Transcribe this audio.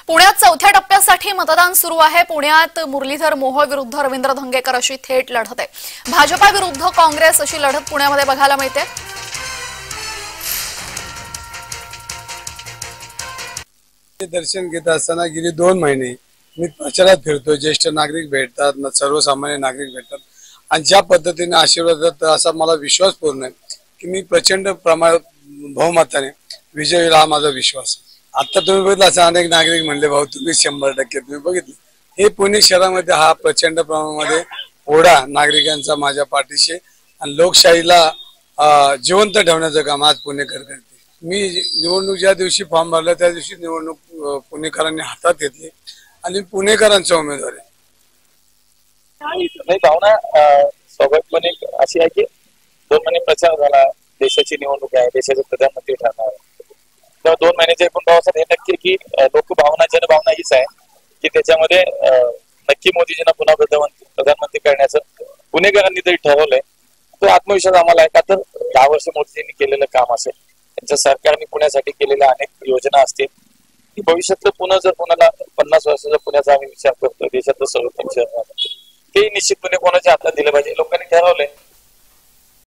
पुण्यात चौथ्या टप्प्यासाठी मतदान सुरू आहे। पुण्यात मुरलीधर मोहोळ विरुद्ध रवींद्र धंगेकर अशी थेट लढत आहे। भाजपा विरुद्ध काँग्रेस अशी लढत पुण्यामध्ये बघायला मिळते। दर्शन घेत असताना गेली 2 महिने मी प्रचारात फिरतो। ज्येष्ठ नागरिक भेटतात, सर्वसामान्य नागरिक भेटतात आणि ज्या पद्धतीने आशीर्वाद देतात असा मला विश्वास पूर्ण आहे की मी प्रचंड बहुमताने विजय होईल हा माझा विश्वास आहे। आता तुम्ही बघितलं असं अनेक नागरिक म्हणले भाऊ तुम्ही 100% तुम्ही बघितलं हे पुणे शहरामध्ये हा प्रचंड प्रमाणामध्ये ओढा नागरिकांचा माझ्या पाठीशी आणि लोकशाहीला जिवंत ठेवण्याचं काम आज पुणेकर करते। मी निवडणूक ज्या दिवशी फॉर्म भरला त्या दिवशी निवडणूक पुणेकरांनी हातात घेतली आणि पुणेकरांचा उमेदवार आहे। नाही भावना स्वाभाविकपणे अशी आहे की 2 महिने प्रचार झाला, देशाची निवडणूक आहे, देशाचे प्रधानमंत्री ठरणार तेव्हा 2 महिन्याच्या एकूण प्रवासात हे नक्की की लोक जनभावना हीच आहे की त्याच्यामध्ये नक्की मोदीजींना पुन्हा प्रधानमंत्री करण्याचं पुणेकरांनी जरी ठरवलंय तो आत्मविश्वास आम्हाला आहे। का तर 10 वर्ष मोदीजींनी केलेलं काम असेल, त्यांच्या सरकारने पुण्यासाठी केलेल्या अनेक योजना असतील की भविष्यातलं पुणे जर कोणाला 50 वर्षाचा पुण्याचा आम्ही विचार करतो देशातलं सर्वोत्तम शहर ते निश्चितपणे कोणाच्या हातात दिलं पाहिजे। लोकांनी ठरवलंय